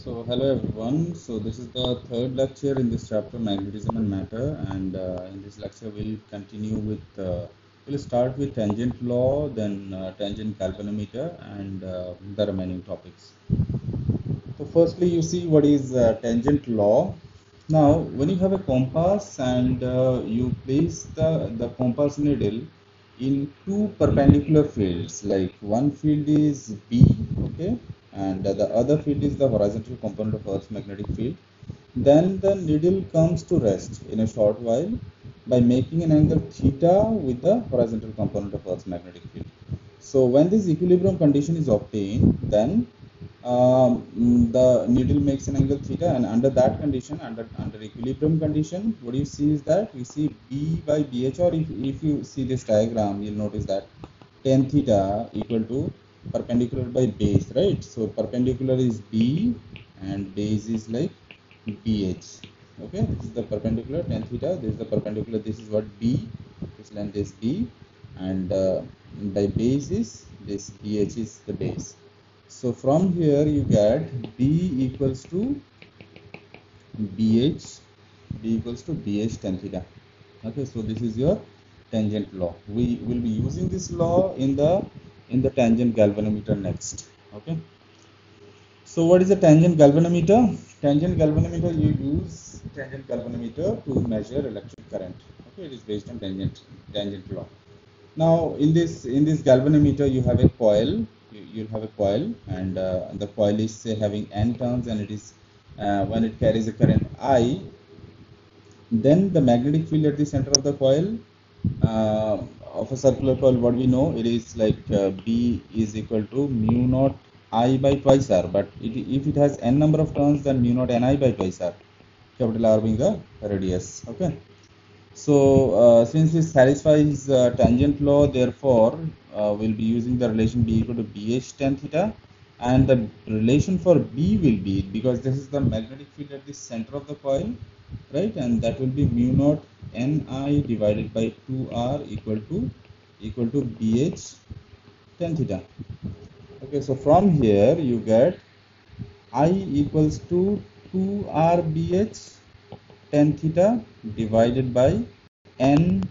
So hello everyone. So this is the third lecture in this chapter, magnetism and matter, and in this lecture we'll continue with we'll start with tangent law, then tangent galvanometer, and the remaining topics. So firstly, you see what is tangent law. Now, when you have a compass and you place the compass needle in two perpendicular fields, like one field is B, okay, and the other field is the horizontal component of Earth's magnetic field, then the needle comes to rest in a short while by making an angle theta with the horizontal component of Earth's magnetic field. So when this equilibrium condition is obtained, then the needle makes an angle theta, and under that condition, under equilibrium condition, what you see is that we see B by BH, or if you see this diagram, you'll notice that tan theta equal to perpendicular by base, right? So perpendicular is B and base is like BH. Okay, this is the perpendicular tan theta, this is the perpendicular, this is what B, this length is B, and by base is this BH is the base. So from here you get B equals to BH, B equals to BH tan theta. Okay, so this is your tangent law. We will be using this law in the tangent galvanometer next. Okay. So what is a tangent galvanometer? Tangent galvanometer, you use tangent galvanometer to measure electric current. Okay, it is based on tangent law. Now in this galvanometer you have a coil. You'll have a coil, and the coil is say having n turns, and it is when it carries a current I, then the magnetic field at the center of the coil of a circular coil, what we know, it is like B is equal to mu naught I by twice R, but if it has n number of turns, then mu naught Ni by twice R, capital R being the radius. Okay. So since this satisfies tangent law, therefore we'll be using the relation B equal to BH tan theta, and the relation for B will be, because this is the magnetic field at the center of the coil, right, and that will be mu naught Ni divided by 2R equal to BH tan theta. Okay, so from here you get I equals to 2RBH tan theta divided by n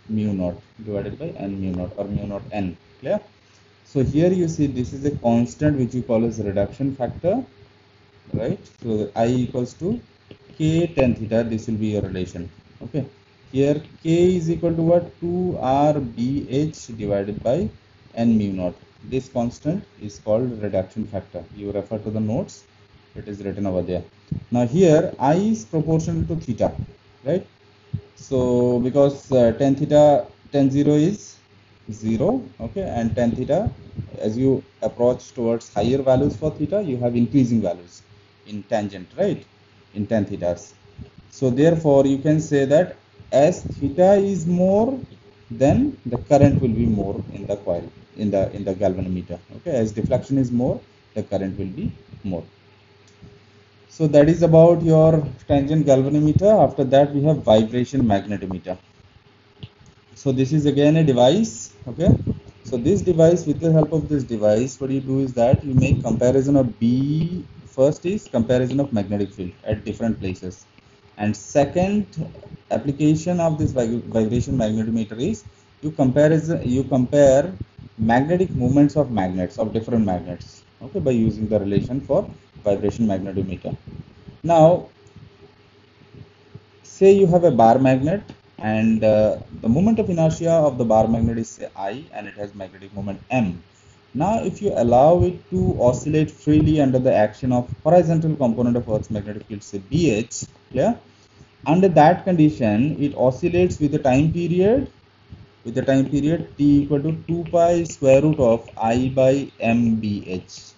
mu naught or mu naught n. Clear? So here you see this is a constant which you call as reduction factor, right? So I equals to k tan theta. This will be your relation. Okay. Here k is equal to what? 2RBH divided by n mu naught. This constant is called reduction factor. You refer to the notes. It is written over there. Now here I is proportional to theta, right? So because tan 0 is 0, okay, and tan theta, as you approach towards higher values for theta, you have increasing values in tangent, right, in tan thetas. So therefore you can say that as theta is more, then the current will be more in the coil, in the galvanometer. Okay, as deflection is more, the current will be more. So that is about your tangent galvanometer. After that we have vibration magnetometer. So this is again a device. Okay, so this device, with the help of this device, what you do is that you make comparison of B. First is comparison of magnetic field at different places, and second application of this vibration magnetometer is you compare magnetic moments of magnets, of different magnets, okay, by using the relation for vibration magnetometer. Now say you have a bar magnet, and the moment of inertia of the bar magnet is say I, and it has magnetic moment M. Now if you allow it to oscillate freely under the action of horizontal component of Earth's magnetic field, say BH, clear? Under that condition, it oscillates with the time period t equal to 2 pi square root of I by MBH.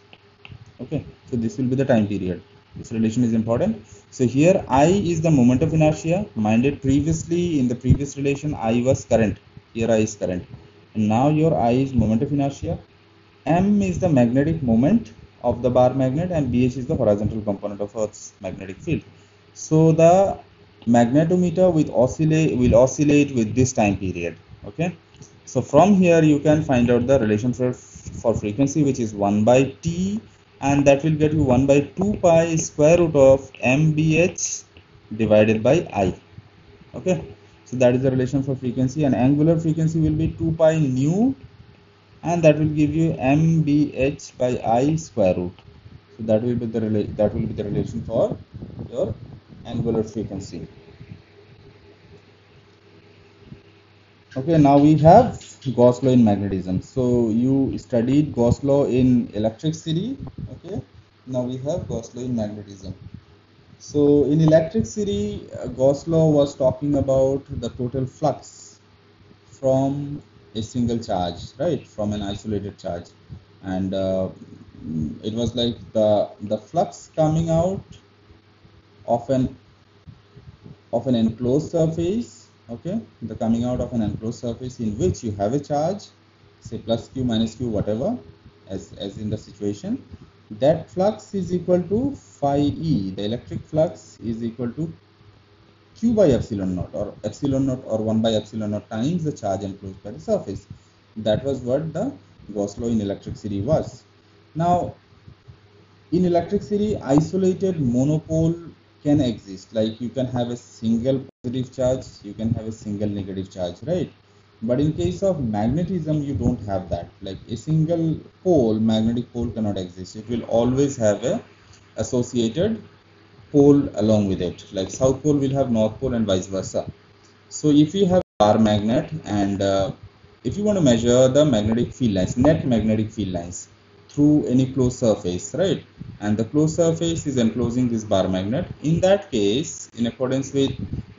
Okay, so this will be the time period. This relation is important. So here I is the moment of inertia. Minded previously in the previous relation I was current. Here I is current. And now your I is moment of inertia. M is the magnetic moment of the bar magnet, and BH is the horizontal component of Earth's magnetic field. So the magnetometer will oscillate with this time period. Okay. So from here you can find out the relation for frequency, which is 1 by T and that will get you 1 by 2 pi square root of mbh divided by I. Okay, so that is the relation for frequency, and angular frequency will be 2 pi nu, and that will give you mbh by I square root. So that will be the relation for your angular frequency. Okay, now we have Gauss law in magnetism. So you studied Gauss law in electricity. Okay, now we have Gauss law in magnetism. So in electricity, Gauss law was talking about the total flux from a single charge, right? From an isolated charge, and it was like the flux coming out of an enclosed surface. Okay, the coming out of an enclosed surface in which you have a charge, say plus q minus q, whatever, as in the situation. That flux is equal to phi e. The electric flux is equal to q by epsilon naught, or epsilon naught, or 1 by epsilon naught times the charge enclosed by the surface. That was what the Gauss law in electricity was. Now, in electricity, isolated monopole can exist. Like you can have a single positive charge, you can have a single negative charge, right? But in case of magnetism, you don't have that. Like a single pole, magnetic pole cannot exist. It will always have a associated pole along with it. Like south pole will have north pole and vice versa. So if you have a bar magnet, and if you want to measure the magnetic field lines, net magnetic field lines through any closed surface, right? And the closed surface is enclosing this bar magnet. In that case, in accordance with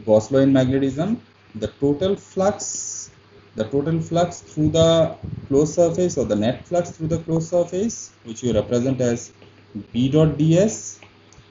Gauss law in magnetism, the total flux through the closed surface, or the net flux through the closed surface, which you represent as B dot ds.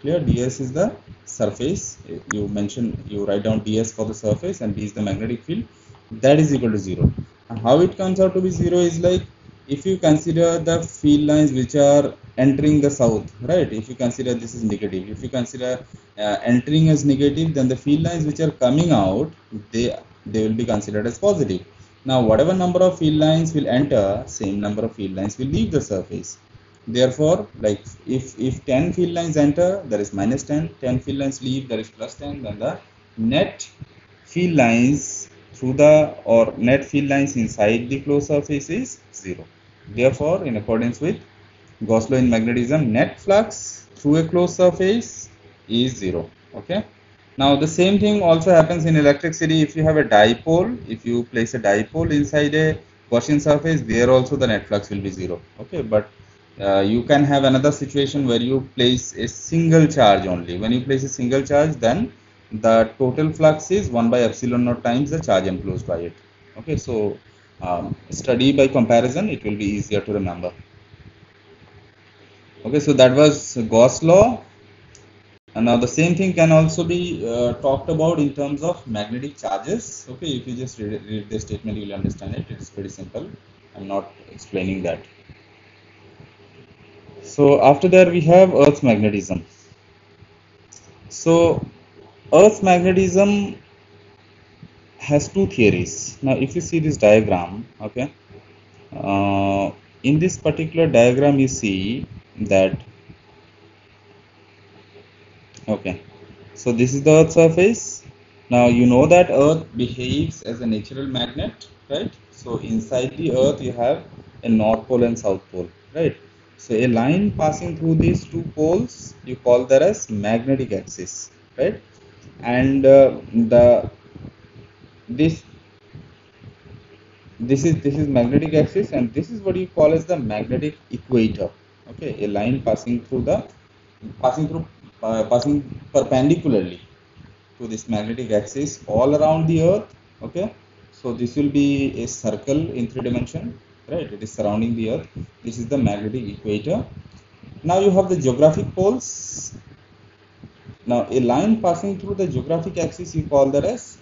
Clear? Ds is the surface. You write down ds for the surface, and d is the magnetic field. That is equal to 0. And how it comes out to be 0 is like, if you consider the field lines which are entering the south, right? If you consider this is negative, if you consider entering as negative, then the field lines which are coming out, they will be considered as positive. Now, whatever number of field lines will enter, same number of field lines will leave the surface. Therefore, like if 10 field lines enter, there is minus 10. 10 field lines leave, there is plus 10. Then the net field lines through the, or net field lines inside the closed surface is 0. Therefore, in accordance with Gauss law in magnetism, net flux through a closed surface is 0. Okay. Now the same thing also happens in electricity. If you have a dipole, if you place a dipole inside a Gaussian surface, there also the net flux will be 0. Okay, but you can have another situation where you place a single charge only. When you place a single charge, then the total flux is 1 by epsilon naught times the charge enclosed by it. Okay, so study by comparison, it will be easier to remember. Okay, so that was Gauss law. And now the same thing can also be talked about in terms of magnetic charges. Okay, if you just read the statement, you will understand it. It's pretty simple. I'm not explaining that. So after that, we have Earth's magnetism. So Earth's magnetism has two theories. Now, if you see this diagram, okay, in this particular diagram, you see that, okay, so this is the Earth's surface. Now you know that Earth behaves as a natural magnet, right? So inside the Earth you have a North Pole and South Pole, right? So a line passing through these two poles, you call that as magnetic axis, right? And this is magnetic axis, and this is what you call as the magnetic equator. Okay, a line passing perpendicularly to this magnetic axis all around the Earth. Okay, so this will be a circle in 3 dimension, right? It is surrounding the Earth. This is the magnetic equator. Now you have the geographic poles. Now a line passing through the geographic axis, you call that as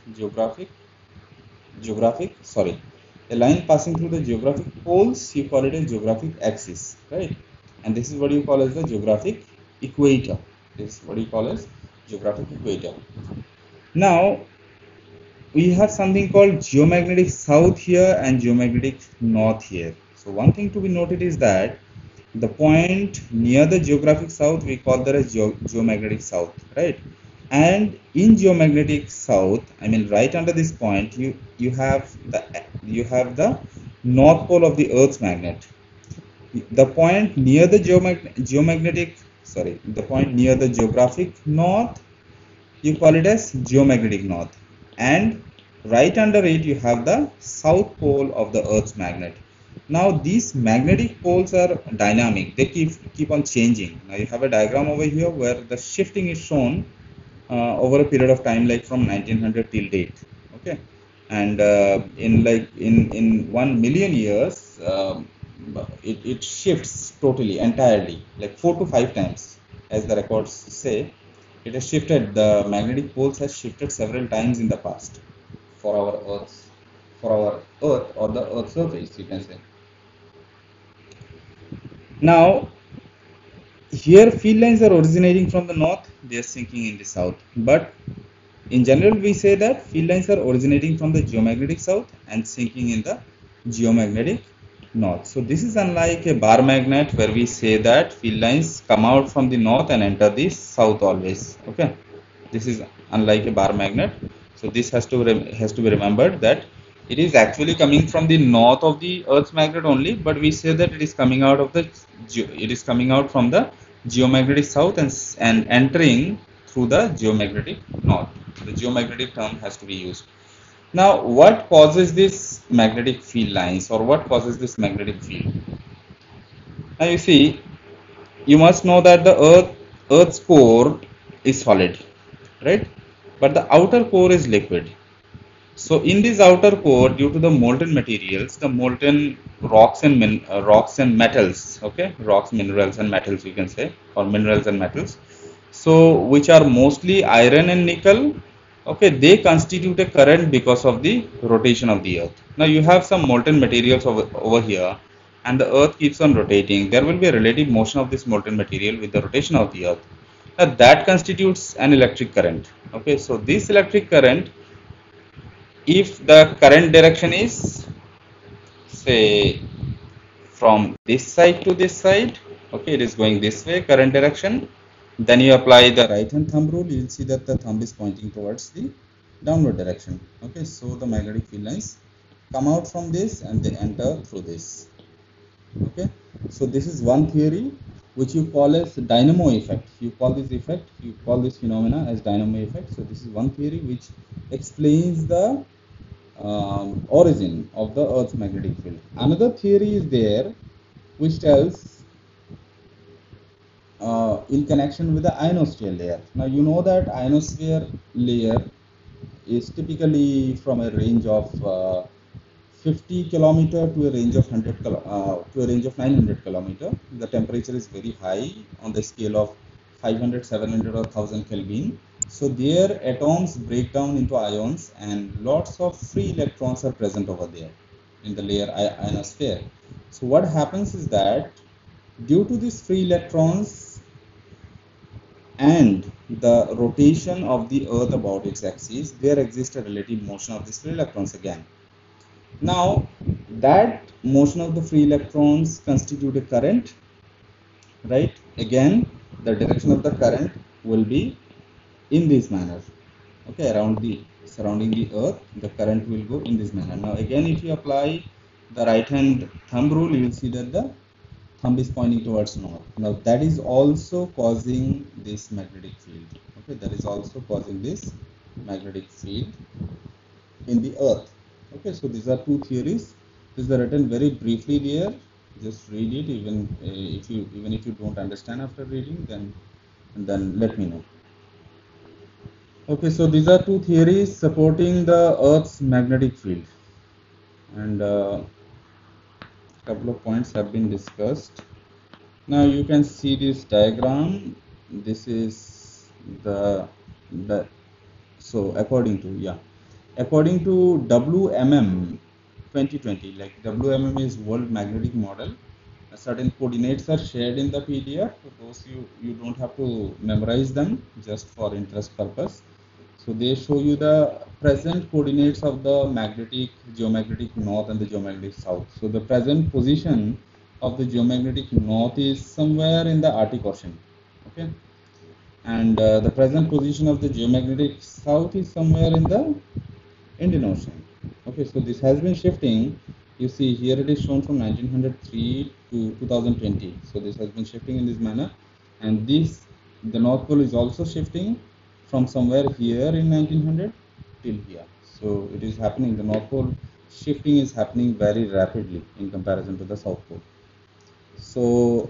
a line passing through the geographic poles, you call it a geographic axis, right? And this is what you call as the geographic equator. This is what you call as geographic equator. Now we have something called geomagnetic south here and geomagnetic north here. So one thing to be noted is that The point near the geographic south we call that as geomagnetic south, right? And in geomagnetic south, I mean right under this point, you have the north pole of the Earth's magnet. The point near the the point near the geographic north, you call it as geomagnetic north, and right under it you have the south pole of the Earth's magnet. Now these magnetic poles are dynamic, they keep on changing. Now you have a diagram over here where the shifting is shown over a period of time, like from 1900 till date. Okay, and in 1 million years, it shifts totally entirely, like 4 to 5 times, as the records say. It has shifted, the magnetic poles has shifted several times in the past for our earth or the earth surface, you can say. Now here field lines are originating from the north, they are sinking in the south, but in general we say that field lines are originating from the geomagnetic south and sinking in the geomagnetic north. So this is unlike a bar magnet where we say that field lines come out from the north and enter the south always. Okay, this is unlike a bar magnet. So this has to be remembered, that it is actually coming from the north of the Earth's magnet only, but we say that it is coming out of the from the geomagnetic south and entering through the geomagnetic north. The geomagnetic term has to be used. Now, what causes this magnetic field lines, or what causes this magnetic field? Now you see, you must know that the Earth's core is solid, right? But the outer core is liquid. So in this outer core, due to the molten materials, the molten rocks and metals, okay, rocks, minerals, and metals, you can say, or minerals and metals. So which are mostly iron and nickel. Okay, they constitute a current because of the rotation of the Earth. Now you have some molten materials over here, and the Earth keeps on rotating. There will be a relative motion of this molten material with the rotation of the Earth. Now that constitutes an electric current. Okay, so this electric current, if the current direction is, say, from this side to this side, okay, it is going this way, current direction, then you apply the right hand thumb rule, you will see that the thumb is pointing towards the downward direction. Okay, so the magnetic field lines come out from this and they enter through this. Okay, so this is one theory which you call as dynamo effect. You call this phenomena as dynamo effect. So this is one theory which explains the origin of the Earth's magnetic field. Another theory is there which tells in connection with the ionosphere layer. Now you know that ionosphere layer is typically from a range of 50 kilometer to a range of 900 kilometer. The temperature is very high on the scale of 500, 700 or 1000 Kelvin. So their atoms break down into ions and lots of free electrons are present over there in the layer ionosphere. So what happens is that due to these free electrons and the rotation of the Earth about its axis, there exists a relative motion of these free electrons again. Now that motion of the free electrons constitute a current, right? Again, the direction of the current will be in this manner. Okay, surrounding the Earth, the current will go in this manner. Now again, if you apply the right hand thumb rule, you will see that the thumb is pointing towards north. Now that is also causing this magnetic field. Okay, that is also causing this magnetic field in the Earth. Okay, so these are two theories. These are written very briefly there. Just read it. Even if you don't understand after reading, then let me know. Okay, so these are two theories supporting the Earth's magnetic field, and couple of points have been discussed. Now you can see this diagram. This is the so according to WMM 2020, like WMM is World Magnetic Model, certain coordinates are shared in the PDF. For those you don't have to memorize them, just for interest purpose. So they show you the present coordinates of the geomagnetic north and the geomagnetic south. So the present position of the geomagnetic north is somewhere in the Arctic Ocean, okay, and the present position of the geomagnetic south is somewhere in the Indian Ocean. Okay, so this has been shifting. You see here it is shown from 1903 to 2020. So this has been shifting in this manner, and this, the North Pole is also shifting from somewhere here in 1900 till here. So it is happening. The North Pole shifting is happening very rapidly in comparison to the South Pole. So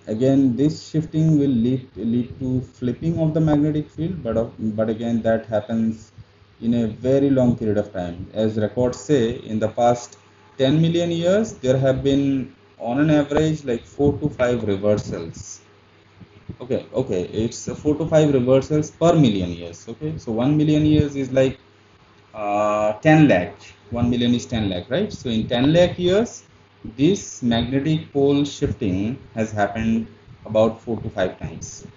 again, this shifting will lead to flipping of the magnetic field, but again that happens in a very long period of time. As records say, in the past 10 million years, there have been on an average like 4 to 5 reversals. Okay, it's 4 to 5 reversals per million years. Okay, so 1 million years is like 10 lakh. 1 million is 10 lakh, right? So in 10 lakh years, this magnetic pole shifting has happened about 4 to 5 times.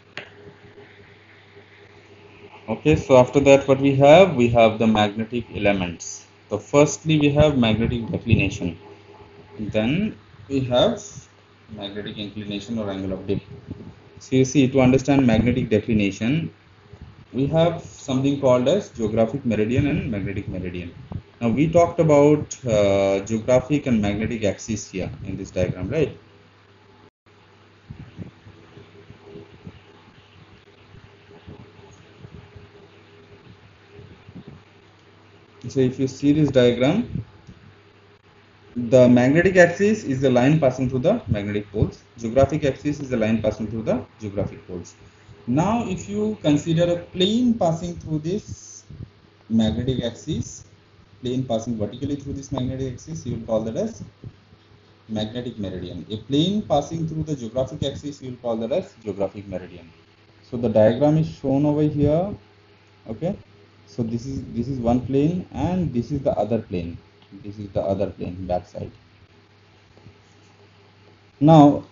Okay, so after that, what we have? We have the magnetic elements. So firstly, we have magnetic declination. Then we have magnetic inclination or angle of dip. So you see, to understand magnetic declination, we have something called as geographic meridian and magnetic meridian. Now we talked about geographic and magnetic axis here in this diagram, right? So if you see this diagram, the magnetic axis is the line passing through the magnetic poles. Geographic axis is the line passing through the geographic poles. Now if you consider a plane passing through this magnetic axis, plane passing vertically through this magnetic axis, you will call that as magnetic meridian. A plane passing through the geographic axis, you will call that as geographic meridian. So the diagram is shown over here. Okay, so this is one plane and this is the other plane. This is the other plane, back side. Now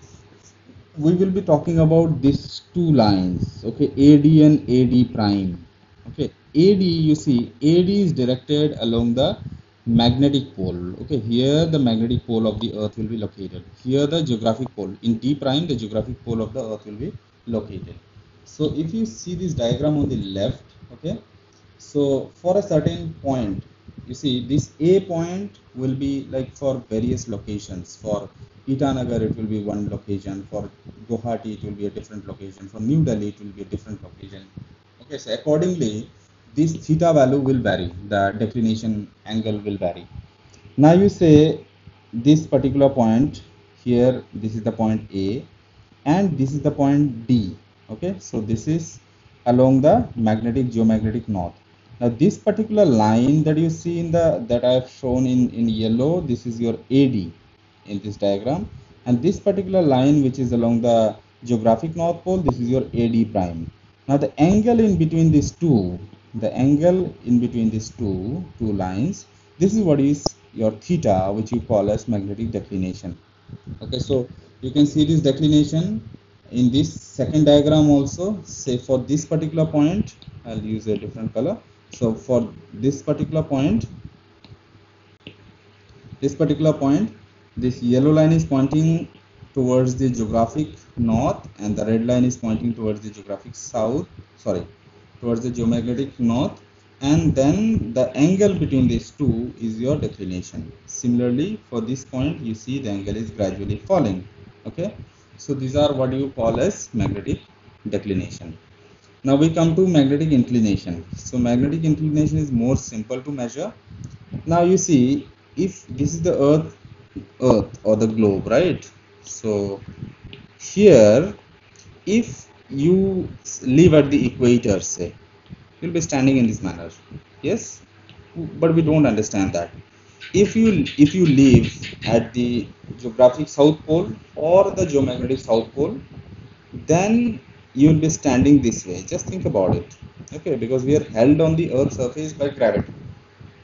we will be talking about these two lines. Okay, AD and AD prime. Okay, AD, you see, AD is directed along the magnetic pole. Okay, here the magnetic pole of the earth will be located. Here the geographic pole. In D prime, the geographic pole of the earth will be located. So if you see this diagram on the left, okay, so for a certain point, you see this A point will be like for various locations. For Itanagar it will be one location, for Guwahati it will be a different location, for New Delhi it will be a different location. Okay, so accordingly this theta value will vary, the declination angle will vary. Now you say this particular point here, this is the point A and this is the point D. Okay, so this is along the magnetic geomagnetic north. Now this particular line that you see in the, that I have shown in yellow, this is your AD in this diagram, and this particular line which is along the geographic north pole, this is your AD prime. Now the angle in between these two, the angle in between these two lines, this is what is your theta, which you call as magnetic declination. Okay, so you can see this declination in this second diagram also. Say for this particular point, I'll use a different color. So for this particular point, this yellow line is pointing towards the geographic north and the red line is pointing towards the geographic south, sorry, towards the geomagnetic north, and then the angle between these two is your declination. Similarly, for this point, you see the angle is gradually falling. Okay, so these are what you call as magnetic declination. Now we come to magnetic inclination. So magnetic inclination is more simple to measure. Now you see, if this is the earth or the globe, right? So here, if you live at the equator, say, you'll be standing in this manner. Yes, but we don't understand that. If you live at the geographic south pole or the geomagnetic south pole, then you'll be standing this way. Just think about it. Okay, because we are held on the earth's surface by gravity,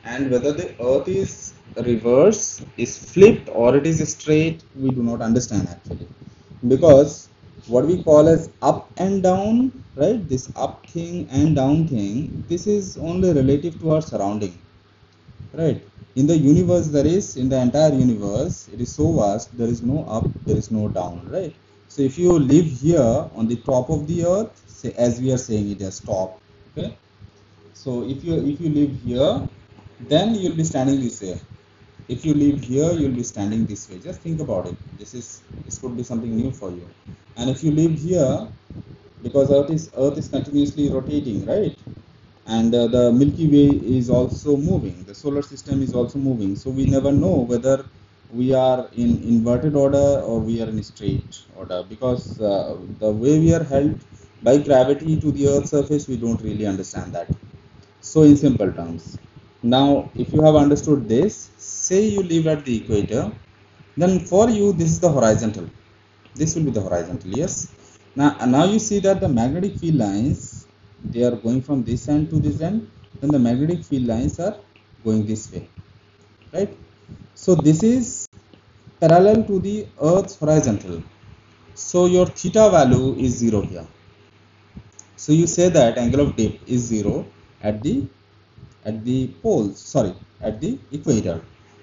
and whether the earth is reverse, is flipped, or it is straight, we do not understand actually, because what we call as up and down, right, this up thing and down thing, this is only relative to our surrounding, right? in the universe, there is, in the entire universe, it is so vast, there is no up, there is no down, right? So if you live here on the top of the earth, say, as we are saying it as top, okay? So if you live here, then you'll be standing this way. If you live here, you'll be standing this way. Just think about it. This could be something new for you. And if you live here, because earth is continuously rotating, right? And the Milky Way is also moving, the solar system is also moving, so we never know whether we are in inverted order or we are in straight order, because the way we are held by gravity to the earth's surface, we don't really understand that. So in simple terms, now if you have understood this, say you live at the equator, then for you this is the horizontal, this will be the horizontal, yes. Now you see that the magnetic field lines, they are going from this end to this end, then the magnetic field lines are going this way, right? So this is parallel to the earth's horizontal, so your theta value is 0 here. So you say that angle of dip is 0 at the poles, sorry, at the equator.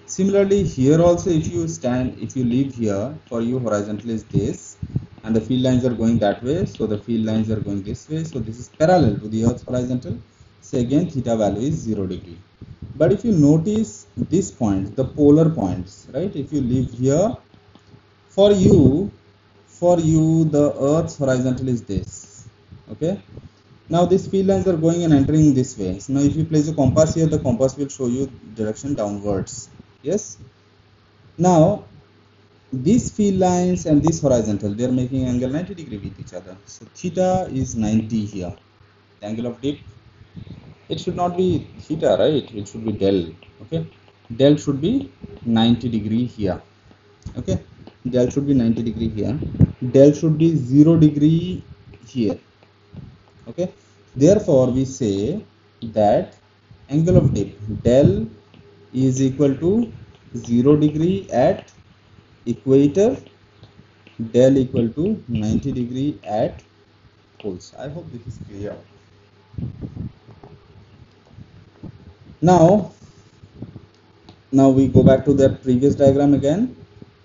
Similarly here also, if you live here, for you horizontal is this, and the field lines are going that way, so the field lines are going this way, so this is parallel to the earth's horizontal. So again theta value is 0 degree. But if you notice these points, the polar points, right? If you live here, for you the earth's horizontal is this, okay? Now these field lines are going and entering this way. So now if you place a compass here, the compass will show you direction downwards. Yes. Now these field lines and this horizontal, they are making angle 90 degree with each other. So theta is 90 here. The angle of dip, it should not be theta, right? It should be del. Okay. Del should be 90 degree here. Okay. Del should be 90 degree here. Del should be 0 degree here. Okay, therefore we say that angle of dip del is equal to 0 degree at equator, del equal to 90 degree at poles. I hope this is clear. Now we go back to that previous diagram again.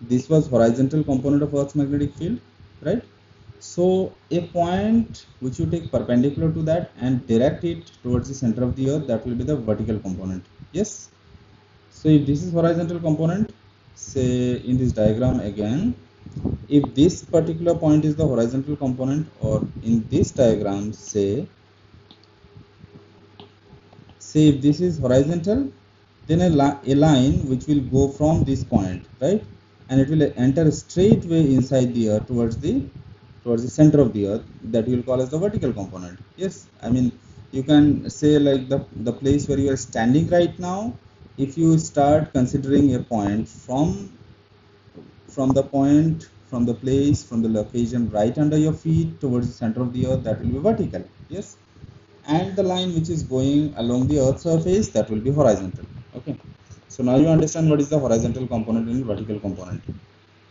This was horizontal component of Earth's magnetic field, right? So a point which you take perpendicular to that and direct it towards the center of the earth, that will be the vertical component. Yes. So if this is horizontal component, say in this diagram again, if this particular point is the horizontal component, or in this diagram, say if this is horizontal, then a line which will go from this point, right, and it will enter straight way inside the earth towards the center of the earth, that you will call as the vertical component. Yes, I mean, you can say like the place where you are standing right now, if you start considering a point from the place, from the location right under your feet towards the center of the earth, that will be vertical. Yes, and the line which is going along the earth's surface, that will be horizontal. Okay, so now you understand what is the horizontal component and vertical component.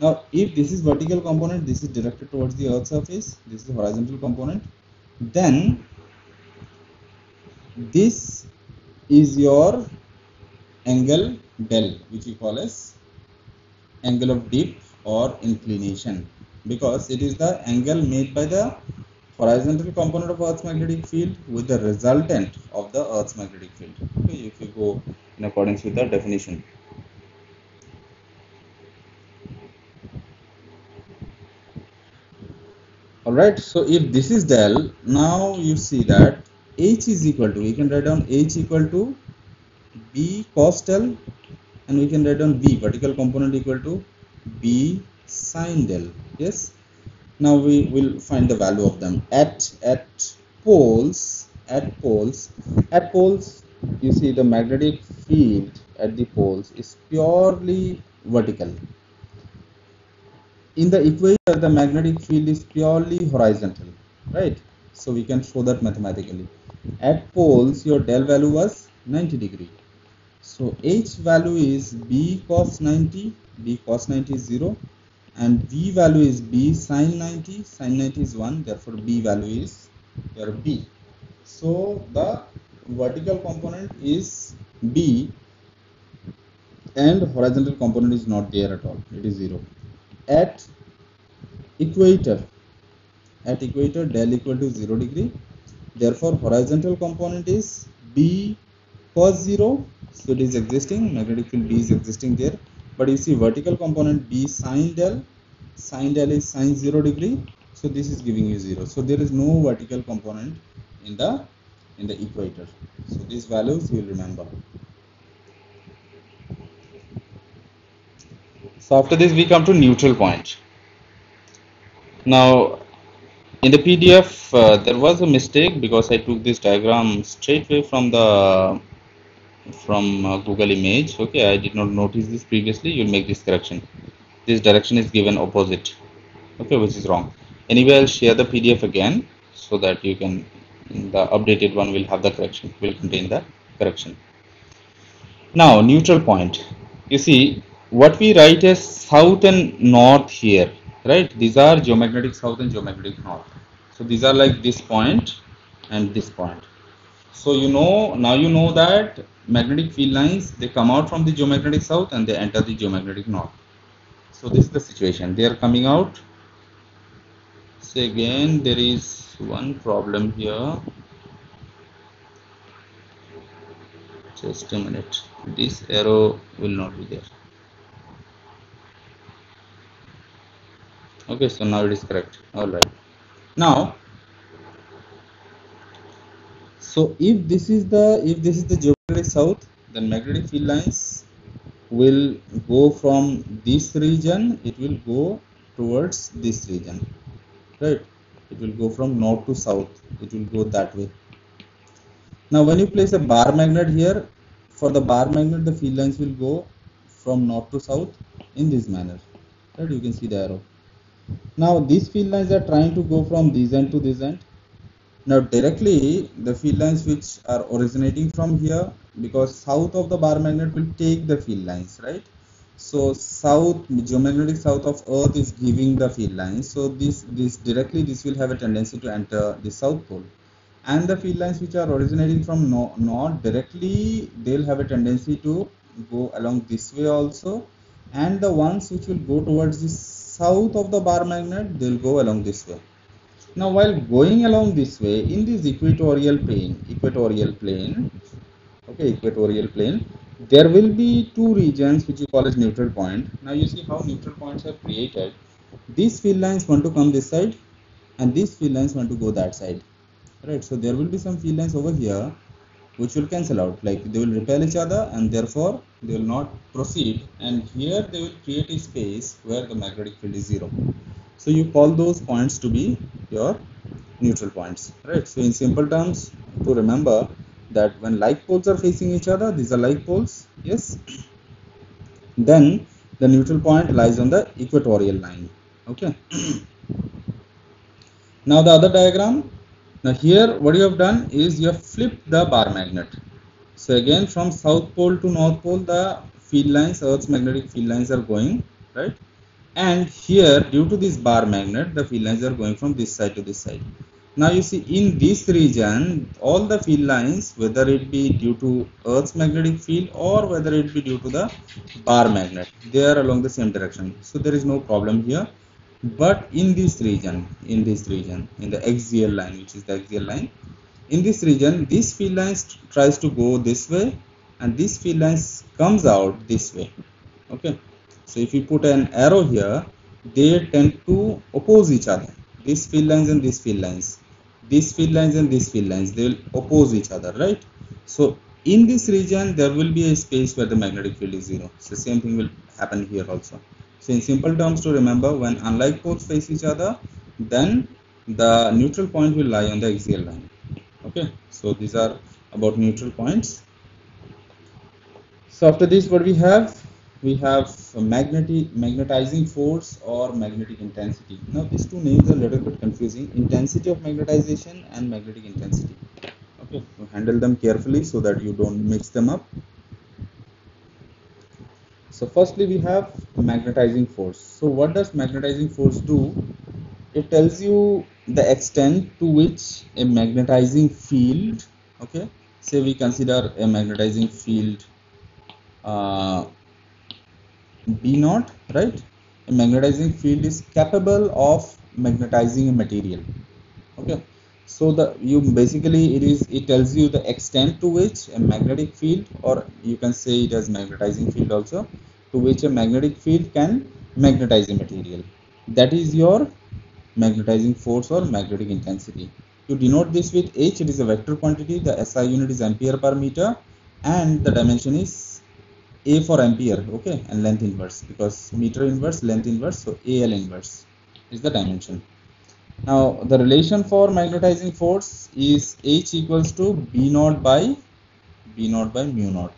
Now if this is vertical component, this is directed towards the earth's surface, this is the horizontal component, then this is your angle del, which we call as angle of dip or inclination, because it is the angle made by the horizontal component of Earth's magnetic field with the resultant of the Earth's magnetic field. Okay, if you go in accordance with the definition. Alright, so if this is del, now you see that H is equal to, we can write down H equal to B cos del, and we can write down B vertical component equal to B sin del. Yes. Now we will find the value of them at poles. You see the magnetic field at the poles is purely vertical. In the equator, the magnetic field is purely horizontal, right? So we can show that mathematically. At poles, your del value was 90 degree. So H value is B cos 90. B cos 90 is 0. And B value is B sin 90. Sin 90 is 1. Therefore, B value is your B. So the vertical component is B. and horizontal component is not there at all, it is 0. At equator, del equal to 0 degree, therefore horizontal component is B cos 0, so it is existing, magnetic field B is existing there. But you see vertical component B sin del is sin 0 degree, so this is giving you 0. So there is no vertical component in the equator. So these values you will remember. So after this we come to neutral point. Now in the PDF there was a mistake because I took this diagram straight away from the Google image. Okay, I did not notice this previously. You'll make this correction. This direction is given opposite. Okay, which is wrong. Anyway, I'll share the PDF again so that you can, the updated one will have the correction, will contain the correction. Now neutral point. You see what we write as south and north here, right? These are geomagnetic south and geomagnetic north. So these are like this point and this point. So you know, now you know that magnetic field lines, they come out from the geomagnetic south and they enter the geomagnetic north. So this is the situation. They are coming out. So again, there is one problem here. Just a minute. This arrow will not be there. Okay, so now it is correct. All right. Now, so if this is the geomagnetic south, then magnetic field lines will go from this region. It will go towards this region, right? It will go from north to south. It will go that way. Now, when you place a bar magnet here, for the bar magnet, the field lines will go from north to south in this manner. Right? You can see the arrow. Now, these field lines are trying to go from this end to this end. Now, directly, the field lines which are originating from here, because south of the bar magnet will take the field lines, right? So, south, geomagnetic south of Earth is giving the field lines. So, this directly, this will have a tendency to enter the south pole. And the field lines which are originating from north directly, they'll have a tendency to go along this way also, and the ones which will go towards the south of the bar magnet, they'll go along this way. Now while going along this way in this equatorial plane, there will be two regions which you call as neutral point. Now you see how neutral points are created. These field lines want to come this side and these field lines want to go that side, right? So there will be some field lines over here which will cancel out, like they will repel each other and therefore they will not proceed, and here they will create a space where the magnetic field is 0. So you call those points to be your neutral points, right? So in simple terms, to remember that when like poles are facing each other, these are like poles, yes, then the neutral point lies on the equatorial line. Okay. Now the other diagram. Now here what you have done is you have flipped the bar magnet. So again from south pole to north pole, the field lines, Earth's magnetic field lines are going, right? And here due to this bar magnet, the field lines are going from this side to this side. Now you see in this region, all the field lines, whether it be due to Earth's magnetic field or whether it be due to the bar magnet, they are along the same direction. So there is no problem here. But in this region, in the axial line, which is the axial line, in this region, this field lines tries to go this way and this field lines comes out this way. Okay. So if you put an arrow here, they tend to oppose each other. These field lines and these field lines. These field lines and these field lines, they will oppose each other, right? So in this region, there will be a space where the magnetic field is 0. So same thing will happen here also. So in simple terms to remember, when unlike poles face each other, then the neutral point will lie on the axial line. Okay, so these are about neutral points. So after this, what we have magnetizing force or magnetic intensity. Now these two names are a little bit confusing: intensity of magnetization and magnetic intensity. Okay, so handle them carefully so that you don't mix them up. So firstly we have magnetizing force. So what does magnetizing force do? It tells you the extent to which a magnetizing field, okay, say we consider a magnetizing field B naught, right? A magnetizing field is capable of magnetizing a material. Okay, so it tells you the extent to which a magnetic field, or you can say it as magnetizing field also, to which a magnetic field can magnetize a material. That is your magnetizing force or magnetic intensity. You denote this with H. It is a vector quantity. The SI unit is ampere per meter, and the dimension is A for ampere, okay, and length inverse, because meter inverse, length inverse, so AL inverse is the dimension. Now the relation for magnetizing force is H equals to B naught by mu naught.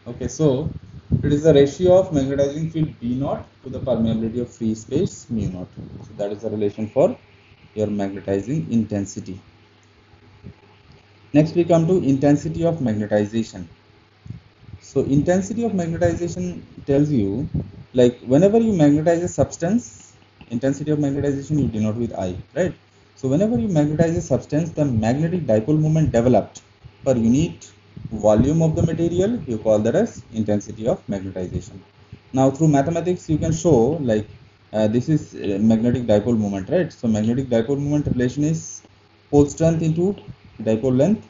Okay, so it is the ratio of magnetizing field B naught to the permeability of free space mu naught. So that is the relation for your magnetizing intensity. Next we come to intensity of magnetization. So intensity of magnetization tells you, like, whenever you magnetize a substance, intensity of magnetization you denote with I, right? So whenever you magnetize a substance, the magnetic dipole moment developed per unit volume of the material, you call that as intensity of magnetization. Now through mathematics you can show, like, this is magnetic dipole moment, right? So magnetic dipole moment relation is pole strength into dipole length,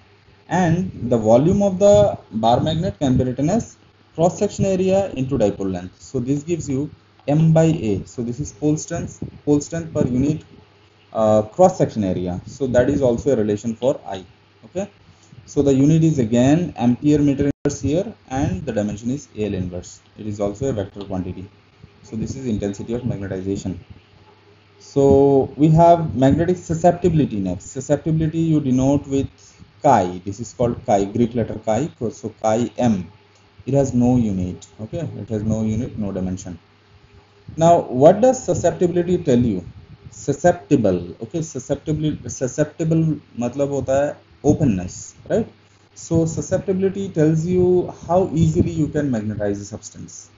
and the volume of the bar magnet can be written as cross section area into dipole length. So this gives you M by A. So this is pole strength per unit cross section area. So that is also a relation for I. Okay. So the unit is again ampere meter inverse here, and the dimension is AL inverse. It is also a vector quantity. So this is intensity of magnetization. So we have magnetic susceptibility next. Susceptibility you denote with chi. This is called chi, Greek letter chi. So chi m. It has no unit. Okay, it has no unit, no dimension. Now, what does susceptibility tell you? Susceptible. Okay, susceptible matlab hota hai openness, right? So susceptibility tells you how easily you can magnetize a substance.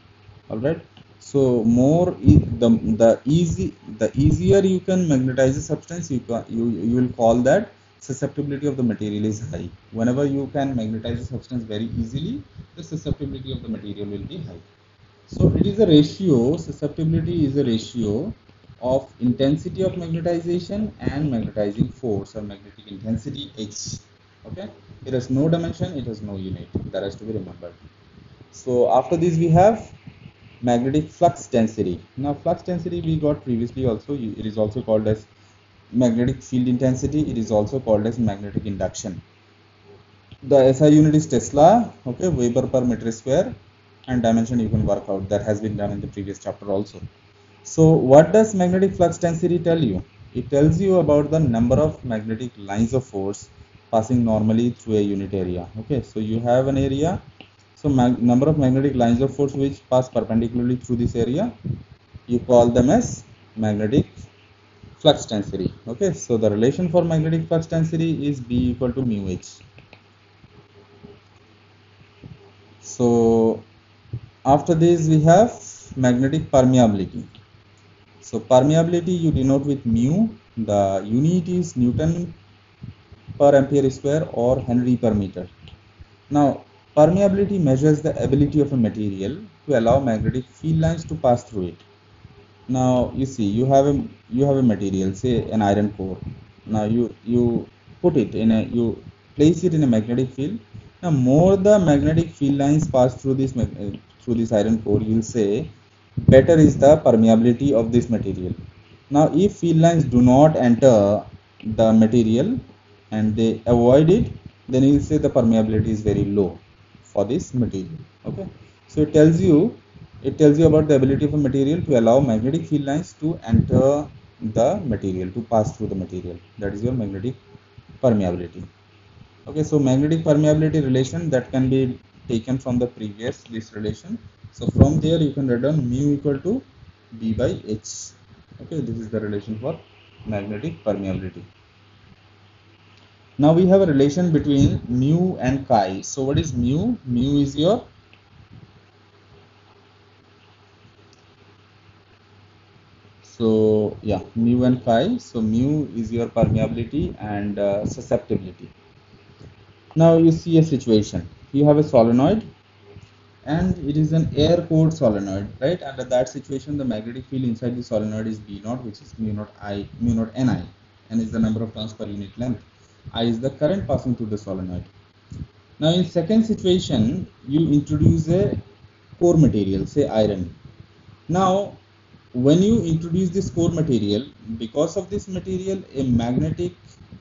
All right. So the easier you can magnetize a substance, you will call that susceptibility of the material is high. Whenever you can magnetize a substance very easily, the susceptibility of the material will be high. So it is a ratio. Susceptibility is a ratio of intensity of magnetization and magnetizing force or magnetic intensity H. Okay, it has no dimension, it has no unit. That has to be remembered. So after this we have magnetic flux density. Now flux density we got previously also. It is also called as magnetic field intensity. It is also called as magnetic induction. The SI unit is Tesla, okay, Weber per meter square, and dimension you can work out. That has been done in the previous chapter also. So what does magnetic flux density tell you? It tells you about the number of magnetic lines of force passing normally through a unit area. Okay, so you have an area. So number of magnetic lines of force which pass perpendicularly through this area, you call them as magnetic flux density. Okay, so the relation for magnetic flux density is B equal to mu H. So after this we have magnetic permeability. So permeability you denote with mu. The unit is Newton per ampere square or Henry per meter. Now permeability measures the ability of a material to allow magnetic field lines to pass through it. Now you see you have a material, say an iron core. Now you put it in a you place it in a magnetic field. Now more the magnetic field lines pass through this iron core, you will say better is the permeability of this material. Now if field lines do not enter the material and they avoid it, then you will say the permeability is very low for this material. Okay, so it tells you about the ability of a material to allow magnetic field lines to enter the material, to pass through the material. That is your magnetic permeability. Okay, so magnetic permeability relation that can be taken from the previous this relation. So from there you can write down mu equal to B by H. Okay, this is the relation for magnetic permeability. Now we have a relation between mu and chi. So what is mu? Mu is your mu and chi. So mu is your permeability and susceptibility. Now you see a situation. You have a solenoid and it is an air cooled solenoid, right? Under that situation, the magnetic field inside the solenoid is B naught, which is mu naught Ni. N is the number of turns per unit length. I is the current passing through the solenoid. Now, in second situation, you introduce a core material, say iron. Now, when you introduce this core material, because of this material, a magnetic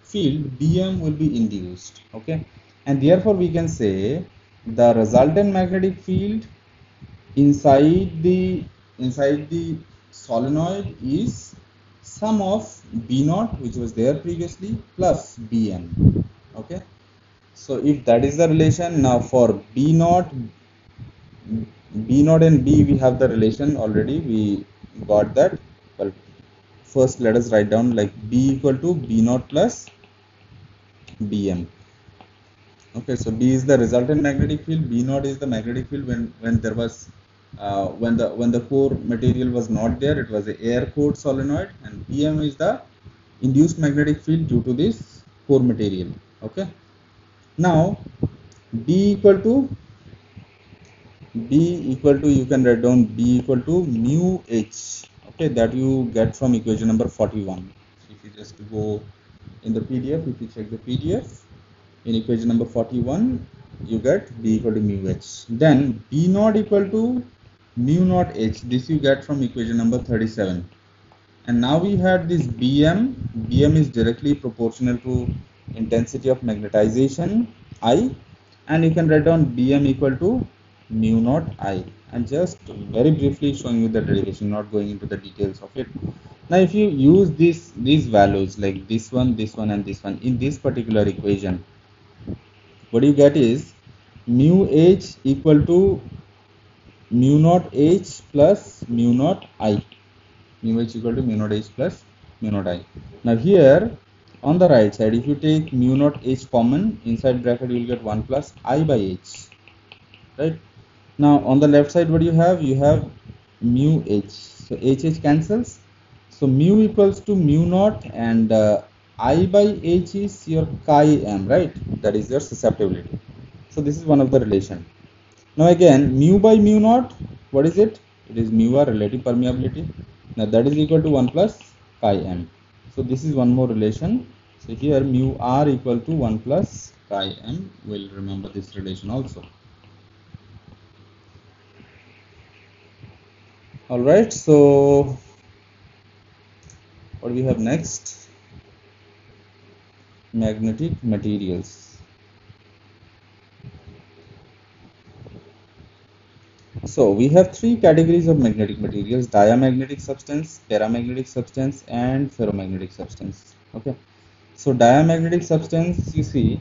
field Bm will be induced, okay, and therefore we can say the resultant magnetic field inside the solenoid is sum of B naught, which was there previously, plus Bm, okay. So if that is the relation, now for B naught and B, we have the relation already, we got that. Well, first let us write down like B equal to B naught plus Bm. Okay, so B is the resultant magnetic field, B naught is the magnetic field when there was when the core material was not there, it was a air cooled solenoid, and Bm is the induced magnetic field due to this core material. Okay, now B equal to you can write down B equal to mu H, okay, that you get from equation number 41. If you just go in the PDF, if you check the PDF, in equation number 41, you get B equal to mu H. Then B naught equal to mu naught H, this you get from equation number 37. And now we had this Bm. Bm is directly proportional to intensity of magnetization I, and you can write down Bm equal to mu naught I. And just very briefly showing you the derivation, not going into the details of it. Now if you use these values like this one, and this one in this particular equation, what you get is mu H equal to mu naught H plus mu naught I. Mu H equal to mu naught H plus mu naught I. Now here on the right side, if you take mu naught H common, inside bracket you will get 1 plus I by H, right? Now on the left side, what do you have? You have mu H, so H cancels, so mu equals to mu naught, and I by H is your chi m, right? That is your susceptibility. So this is one of the relation. Now again, mu by mu naught, what is it? It is mu r, relative permeability. Now that is equal to 1 plus chi m. So this is one more relation. So here mu r equal to 1 plus chi m. We'll remember this relation also. All right. So what we have next? Magnetic materials. So we have three categories of magnetic materials: diamagnetic substance, paramagnetic substance, and ferromagnetic substance. Okay. So diamagnetic substance, you see,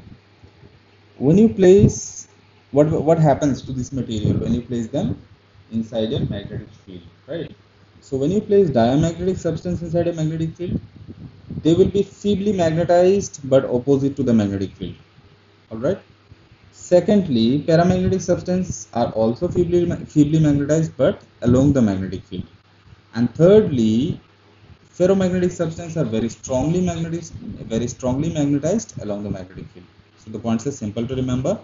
when you place, what happens to this material when you place them inside a magnetic field, right? So when you place diamagnetic substance inside a magnetic field, they will be feebly magnetized but opposite to the magnetic field. All right. Secondly, paramagnetic substances are also feebly magnetized but along the magnetic field. And thirdly, ferromagnetic substances are very strongly magnetized along the magnetic field. So the points are simple to remember.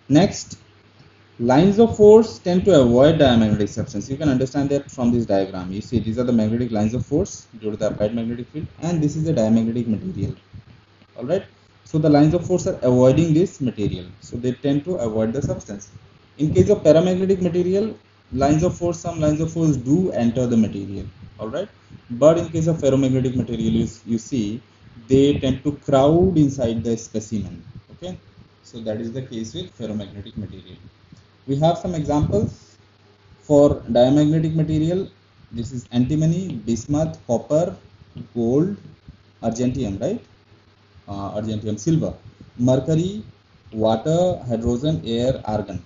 Next, lines of force tend to avoid diamagnetic substance. You can understand that from this diagram. You see, these are the magnetic lines of force due to the applied magnetic field, and this is the diamagnetic material. All right. So the lines of force are avoiding this material, so they tend to avoid the substance. In case of paramagnetic material, some lines of force do enter the material. All right. But in case of ferromagnetic material, you see, they tend to crowd inside the specimen. Okay. So that is the case with ferromagnetic material. We have some examples for diamagnetic material. This is antimony, bismuth, copper, gold, argentium, right? Argentium, silver, mercury, water, hydrogen, air, argon.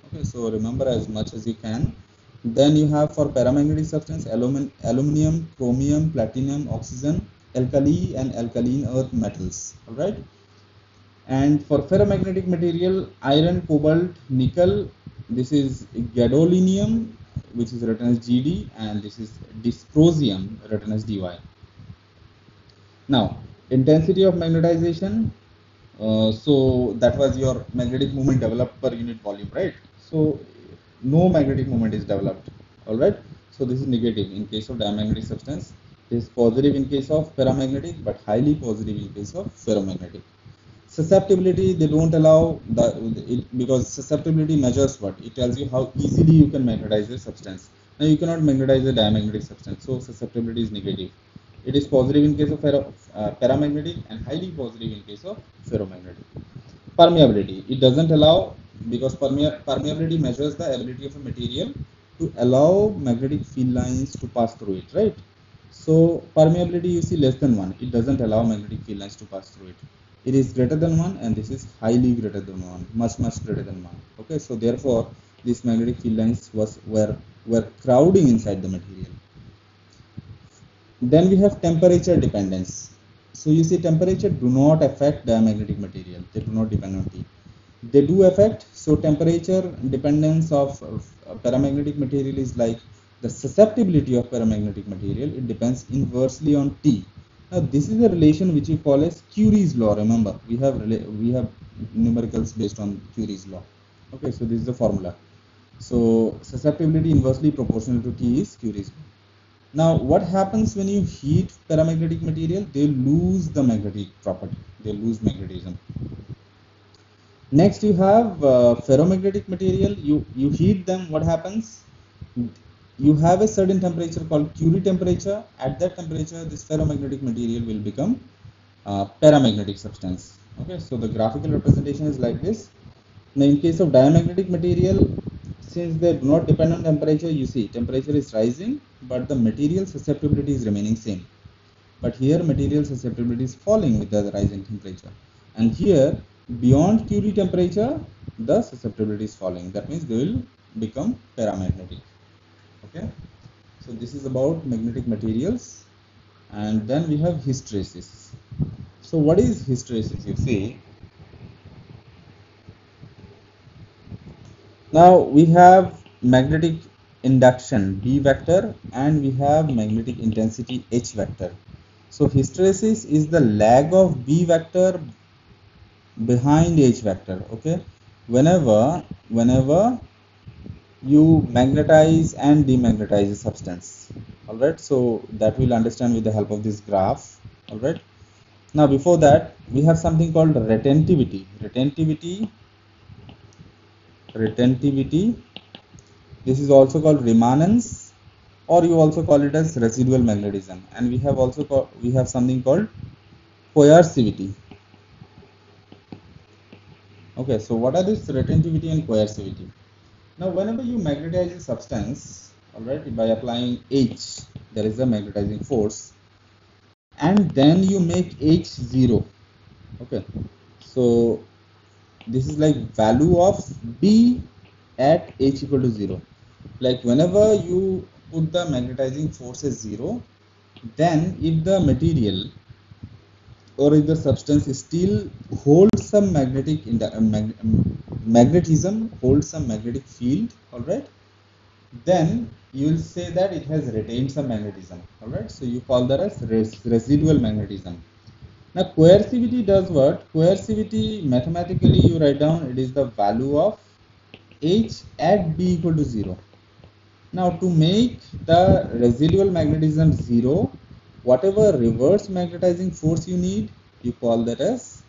Okay, so remember as much as you can. Then you have for paramagnetic substance aluminum, chromium, platinum, oxygen, alkali and alkaline earth metals. All right. And for ferromagnetic material, iron, cobalt, nickel. This is gadolinium, which is written as Gd, and this is dysprosium, written as Dy. Now, intensity of magnetization, so that was your magnetic moment developed per unit volume, right? So no magnetic moment is developed. All right, so this is negative in case of diamagnetic substance. This is positive in case of paramagnetic, but highly positive in case of ferromagnetic. Susceptibility, they don't allow because susceptibility measures what? It tells you how easily you can magnetize a substance. Now you cannot magnetize a diamagnetic substance, so susceptibility is negative. It is positive in case of paramagnetic and highly positive in case of ferromagnetic. Permeability, it doesn't allow, because permeability measures the ability of a material to allow magnetic field lines to pass through it, right? So permeability, you see, less than 1, it doesn't allow magnetic field lines to pass through it. It is greater than 1, and this is highly greater than 1, much greater than 1. Okay, so therefore these magnetic field lines were crowding inside the material. Then we have temperature dependence. So you see, temperature do not affect diamagnetic material. They do not depend on T. They do affect. So temperature dependence of paramagnetic material is like the susceptibility of paramagnetic material. It depends inversely on T. Now this is a relation which we call as Curie's law. Remember, we have numericals based on Curie's law. Okay, so this is the formula. So susceptibility inversely proportional to T is Curie's law. Now, what happens when you heat paramagnetic material? They lose the magnetic property. They lose magnetism. Next, you have ferromagnetic material. You heat them. What happens? You have a certain temperature called Curie temperature. At that temperature, this ferromagnetic material will become paramagnetic substance. Okay, so the graphical representation is like this. Now, in case of diamagnetic material, since they do not depend on temperature, you see temperature is rising, but the material susceptibility is remaining same. But here material susceptibility is falling with the rising temperature, and here beyond Curie temperature the susceptibility is falling. That means they will become paramagnetic. Okay, so this is about magnetic materials. And then we have hysteresis. So what is hysteresis? You see, now we have magnetic induction B vector and we have magnetic intensity H vector. So hysteresis is the lag of B vector behind H vector. Okay, whenever you magnetize and demagnetize a substance. All right, so that we'll understand with the help of this graph. All right, now before that we have something called retentivity. This is also called remanence, or you also call it as residual magnetism. And we have something called coercivity. Okay, so what are this retentivity and coercivity? Now whenever you magnetize a substance, all right, by applying H, there is a magnetizing force, and then you make H 0. Okay, so this is like value of B at H equal to 0. Like whenever you put the magnetizing force as 0, then if the material or if the substance still holds some magnetism, holds some magnetic field, all right, then you will say that it has retained some magnetism. All right, so you call that as residual magnetism. Now coercivity does what? Coercivity, mathematically you write down, it is the value of H at B equal to 0. Now to make the residual magnetism 0, whatever reverse magnetizing force you need, you call that as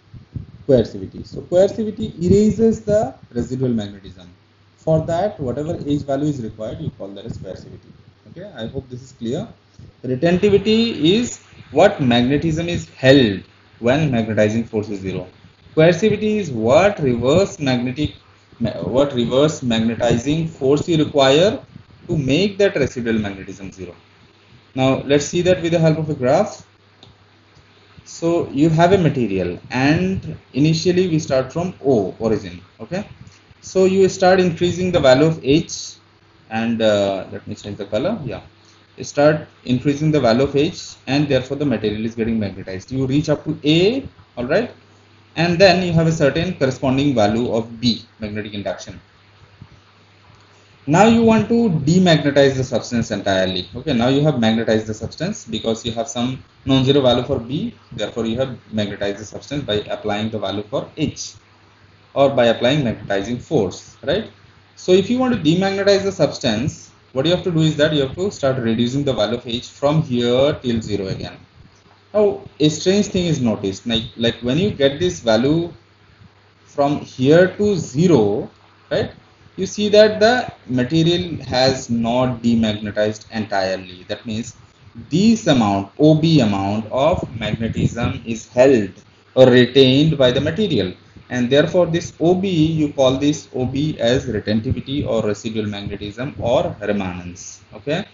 coercivity. So coercivity erases the residual magnetism. For that, whatever H value is required, you call that as coercivity. Okay, I hope this is clear. Retentivity is what magnetism is held when magnetizing force is 0. Coercivity is what reverse magnetizing force you require to make that residual magnetism 0. Now let's see that with the help of a graph. So you have a material and initially we start from O origin. Okay, so you start increasing the value of H, and let me change the color. Yeah, you start increasing the value of H, and therefore the material is getting magnetized. You reach up to A, all right, and then you have a certain corresponding value of B, magnetic induction. Now you want to demagnetize the substance entirely. Okay, now you have magnetized the substance because you have some non-zero value for B, therefore you have magnetized the substance by applying the value for H or by applying magnetizing force, right? So if you want to demagnetize the substance, what you have to do is that you have to start reducing the value of H from here till 0 again. Now a strange thing is noticed, like when you get this value from here to 0, right, you see that the material has not demagnetized entirely. That means this amount, OB amount of magnetism is held or retained by the material, and therefore this OB, you call this OB as retentivity or residual magnetism or remanence. Okay.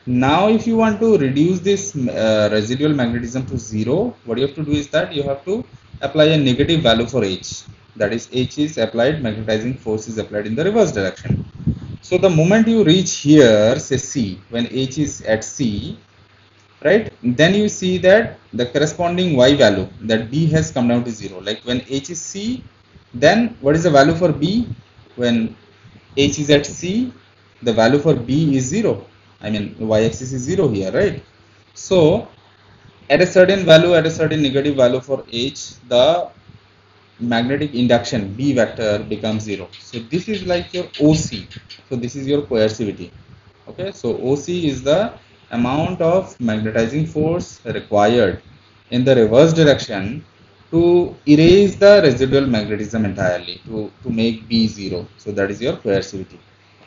Now if you want to reduce this residual magnetism to 0, what you have to do is that you have to apply a negative value for H. That is, H is applied, magnetizing force is applied in the reverse direction. So the moment you reach here, say C, when H is at C, right, then you see that the corresponding Y value, that B has come down to 0. Like when H is C, then what is the value for B? When H is at C, the value for B is 0. I mean, y-axis is 0 here, right? So at a certain value, at a certain negative value for H, the magnetic induction B vector becomes 0. So this is like your OC. So this is your coercivity. Okay, so OC is the amount of magnetizing force required in the reverse direction to erase the residual magnetism entirely, to make B 0. So that is your coercivity.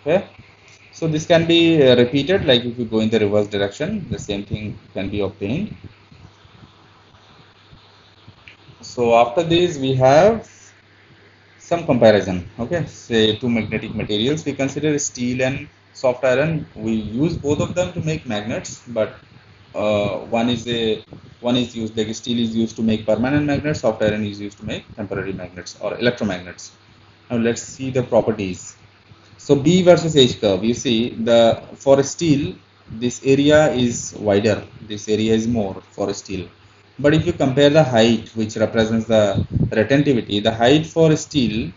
Okay. So this can be repeated, like if you go in the reverse direction, the same thing can be obtained. So after this we have some comparison. Okay, say two magnetic materials, we consider steel and soft iron. We use both of them to make magnets, but one is used, like steel is used to make permanent magnets, soft iron is used to make temporary magnets or electromagnets. Now let's see the properties. So B versus H curve, you see for steel, this area is wider, this area is more for steel. But if you compare the height, which represents the retentivity, the height for steel,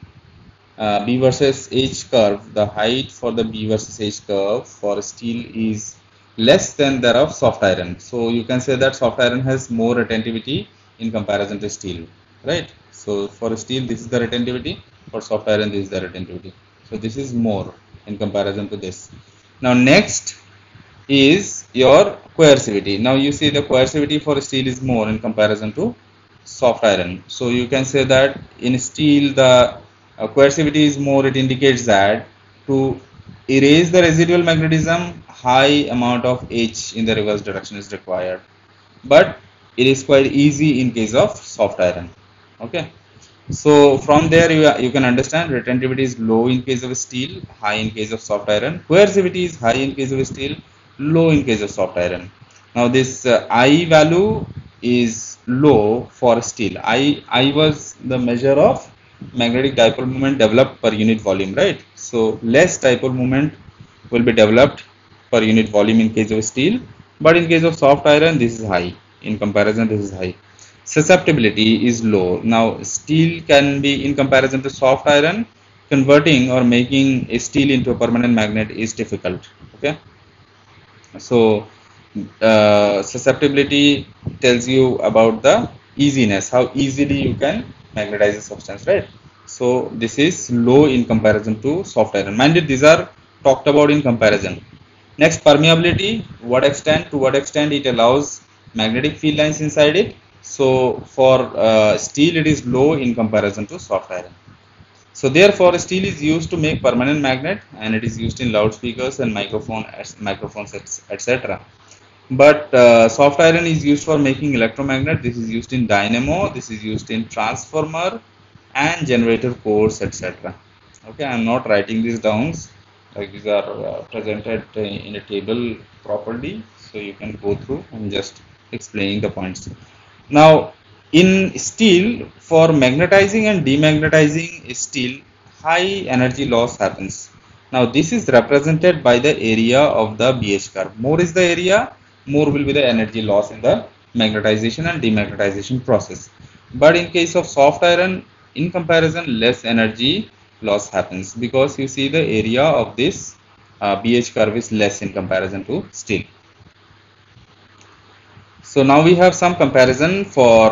B versus H curve, the height for the B versus H curve for steel is less than that of soft iron. So you can say that soft iron has more retentivity in comparison to steel, right? So for steel, this is the retentivity, for soft iron, this is the retentivity. So this is more in comparison to this. Now next is your coercivity. Now you see the coercivity for steel is more in comparison to soft iron. So you can say that in steel the coercivity is more. It indicates that to erase the residual magnetism, high amount of H in the reverse direction is required. But it is quite easy in case of soft iron. Okay. So from there you can understand retentivity is low in case of steel, high in case of soft iron. Coercivity is high in case of steel, low in case of soft iron. Now this I value is low for steel. I was the measure of magnetic dipole moment developed per unit volume, right? So less dipole moment will be developed per unit volume in case of steel, but in case of soft iron this is high. In comparison, this is high. Susceptibility is low. Now steel can be, in comparison to soft iron, converting or making a steel into a permanent magnet is difficult. Okay, so susceptibility tells you about the easiness, how easily you can magnetize a substance, right? So this is low in comparison to soft iron. Mind it, these are talked about in comparison. Next, permeability, to what extent it allows magnetic field lines inside it. So for steel it is low in comparison to soft iron. So therefore steel is used to make permanent magnet, and it is used in loudspeakers and microphones etc. But soft iron is used for making electromagnet. This is used in dynamo, this is used in transformer and generator cores etc. Okay, I am not writing these down, like these are presented in a table properly, so you can go through and just explaining the points. Now in steel, for magnetizing and demagnetizing steel, high energy loss happens. Now this is represented by the area of the BH curve. More is the area, more will be the energy loss in the magnetization and demagnetization process. But in case of soft iron, in comparison, less energy loss happens, because you see the area of this BH curve is less in comparison to steel. So now we have some comparison for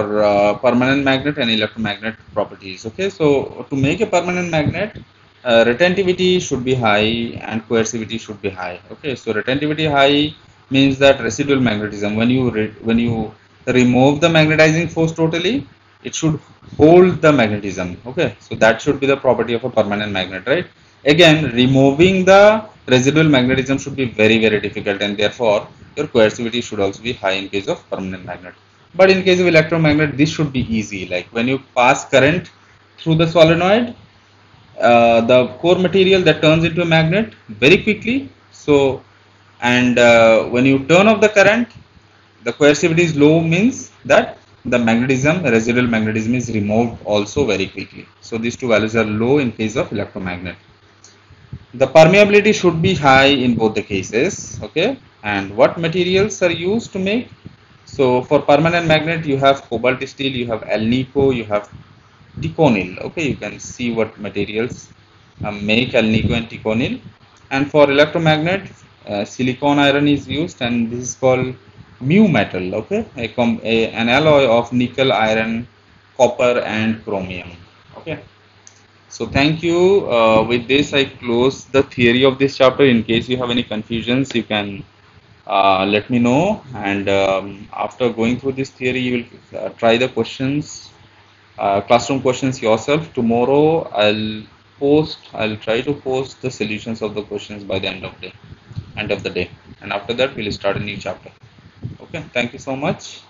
permanent magnet and electromagnet properties. Okay, so to make a permanent magnet, retentivity should be high and coercivity should be high. Okay, so retentivity high means that residual magnetism, when you remove the magnetizing force totally, it should hold the magnetism. Okay, so that should be the property of a permanent magnet, right? Again, removing the residual magnetism should be very difficult, and therefore your coercivity should also be high in case of permanent magnet. But in case of electromagnet, this should be easy. Like when you pass current through the solenoid, the core material that turns into a magnet very quickly. So, and when you turn off the current, the coercivity is low, means that the magnetism, residual magnetism, is removed also very quickly. So these two values are low in case of electromagnet. The permeability should be high in both the cases. Okay, and what materials are used to make? So for permanent magnet, you have cobalt steel, you have alnico, you have Ticonil. Okay, you can see what materials make alnico and Ticonil. And for electromagnet, silicon iron is used, and this is called mu metal. Okay, an alloy of nickel, iron, copper, and chromium. Okay, so thank you. With this, I close the theory of this chapter. In case you have any confusions, you can let me know. And after going through this theory, you will try the questions, classroom questions yourself. Tomorrow I'll try to post the solutions of the questions by the end of the day, and after that we'll start a new chapter. Okay, thank you so much.